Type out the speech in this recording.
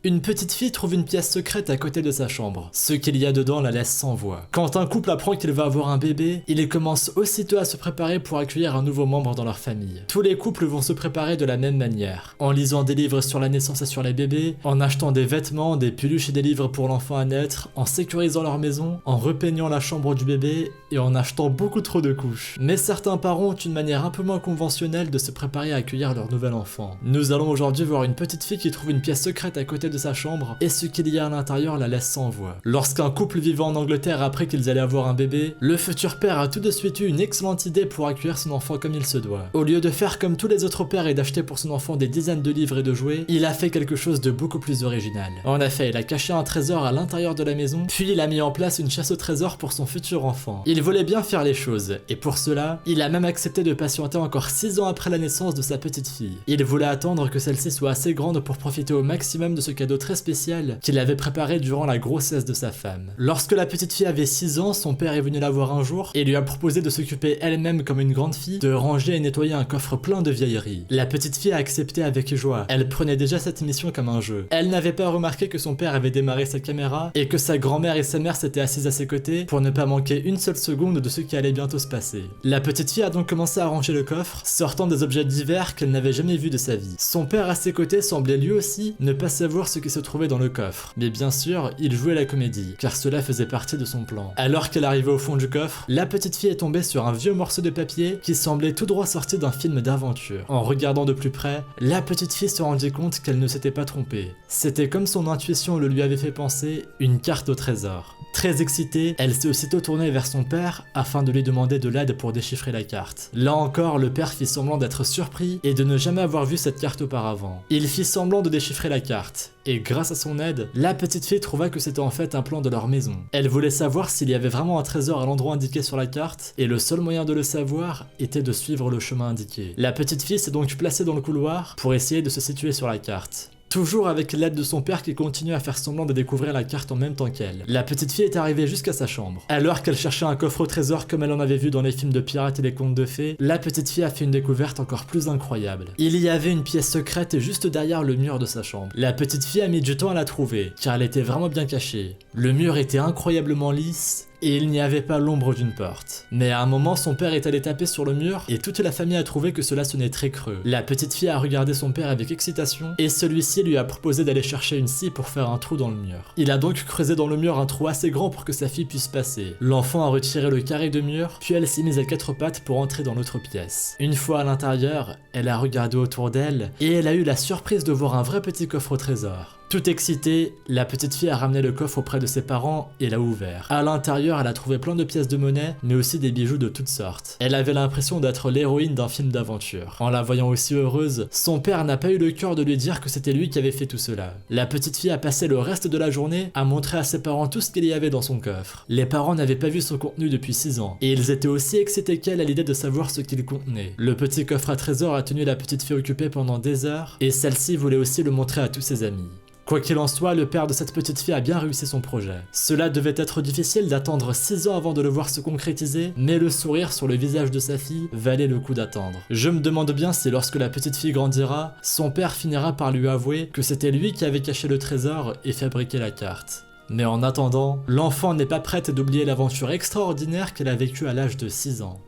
Une petite fille trouve une pièce secrète à côté de sa chambre. Ce qu'il y a dedans la laisse sans voix. Quand un couple apprend qu'il va avoir un bébé, il commence aussitôt à se préparer pour accueillir un nouveau membre dans leur famille. Tous les couples vont se préparer de la même manière, en lisant des livres sur la naissance et sur les bébés, en achetant des vêtements, des peluches et des livres pour l'enfant à naître, en sécurisant leur maison, en repeignant la chambre du bébé et en achetant beaucoup trop de couches. Mais certains parents ont une manière un peu moins conventionnelle de se préparer à accueillir leur nouvel enfant. Nous allons aujourd'hui voir une petite fille qui trouve une pièce secrète à côté de sa chambre et ce qu'il y a à l'intérieur la laisse sans voix. Lorsqu'un couple vivant en Angleterre apprit qu'ils allaient avoir un bébé, le futur père a tout de suite eu une excellente idée pour accueillir son enfant comme il se doit. Au lieu de faire comme tous les autres pères et d'acheter pour son enfant des dizaines de livres et de jouets, il a fait quelque chose de beaucoup plus original. En effet, il a caché un trésor à l'intérieur de la maison, puis il a mis en place une chasse au trésor pour son futur enfant. Il voulait bien faire les choses, et pour cela, il a même accepté de patienter encore 6 ans après la naissance de sa petite fille. Il voulait attendre que celle-ci soit assez grande pour profiter au maximum de ce cadeau très spécial qu'il avait préparé durant la grossesse de sa femme. Lorsque la petite fille avait 6 ans, son père est venu la voir un jour et lui a proposé de s'occuper elle-même comme une grande fille, de ranger et nettoyer un coffre plein de vieilleries. La petite fille a accepté avec joie. Elle prenait déjà cette mission comme un jeu. Elle n'avait pas remarqué que son père avait démarré sa caméra et que sa grand-mère et sa mère s'étaient assises à ses côtés pour ne pas manquer une seule seconde de ce qui allait bientôt se passer. La petite fille a donc commencé à ranger le coffre, sortant des objets divers qu'elle n'avait jamais vus de sa vie. Son père à ses côtés semblait lui aussi ne pas savoir ce qui se trouvait dans le coffre. Mais bien sûr, il jouait la comédie, car cela faisait partie de son plan. Alors qu'elle arrivait au fond du coffre, la petite fille est tombée sur un vieux morceau de papier qui semblait tout droit sorti d'un film d'aventure. En regardant de plus près, la petite fille se rendit compte qu'elle ne s'était pas trompée. C'était comme son intuition le lui avait fait penser, une carte au trésor. Très excitée, elle s'est aussitôt tournée vers son père afin de lui demander de l'aide pour déchiffrer la carte. Là encore, le père fit semblant d'être surpris et de ne jamais avoir vu cette carte auparavant. Il fit semblant de déchiffrer la carte, et grâce à son aide, la petite fille trouva que c'était en fait un plan de leur maison. Elle voulait savoir s'il y avait vraiment un trésor à l'endroit indiqué sur la carte, et le seul moyen de le savoir était de suivre le chemin indiqué. La petite fille s'est donc placée dans le couloir pour essayer de se situer sur la carte. Toujours avec l'aide de son père qui continue à faire semblant de découvrir la carte en même temps qu'elle. La petite fille est arrivée jusqu'à sa chambre. Alors qu'elle cherchait un coffre au trésor comme elle en avait vu dans les films de pirates et les contes de fées, la petite fille a fait une découverte encore plus incroyable. Il y avait une pièce secrète juste derrière le mur de sa chambre. La petite fille a mis du temps à la trouver, car elle était vraiment bien cachée. Le mur était incroyablement lisse, et il n'y avait pas l'ombre d'une porte. Mais à un moment, son père est allé taper sur le mur et toute la famille a trouvé que cela sonnait très creux. La petite fille a regardé son père avec excitation et celui-ci lui a proposé d'aller chercher une scie pour faire un trou dans le mur. Il a donc creusé dans le mur un trou assez grand pour que sa fille puisse passer. L'enfant a retiré le carré de mur, puis elle s'est mise à 4 pattes pour entrer dans l'autre pièce. Une fois à l'intérieur, elle a regardé autour d'elle et elle a eu la surprise de voir un vrai petit coffre au trésor. Toute excitée, la petite fille a ramené le coffre auprès de ses parents et l'a ouvert. À l'intérieur, elle a trouvé plein de pièces de monnaie, mais aussi des bijoux de toutes sortes. Elle avait l'impression d'être l'héroïne d'un film d'aventure. En la voyant aussi heureuse, son père n'a pas eu le cœur de lui dire que c'était lui qui avait fait tout cela. La petite fille a passé le reste de la journée à montrer à ses parents tout ce qu'il y avait dans son coffre. Les parents n'avaient pas vu son contenu depuis 6 ans, et ils étaient aussi excités qu'elle à l'idée de savoir ce qu'il contenait. Le petit coffre à trésor a tenu la petite fille occupée pendant des heures, et celle-ci voulait aussi le montrer à tous ses amis. Quoi qu'il en soit, le père de cette petite fille a bien réussi son projet. Cela devait être difficile d'attendre 6 ans avant de le voir se concrétiser, mais le sourire sur le visage de sa fille valait le coup d'attendre. Je me demande bien si lorsque la petite fille grandira, son père finira par lui avouer que c'était lui qui avait caché le trésor et fabriqué la carte. Mais en attendant, l'enfant n'est pas prête d'oublier l'aventure extraordinaire qu'elle a vécue à l'âge de 6 ans.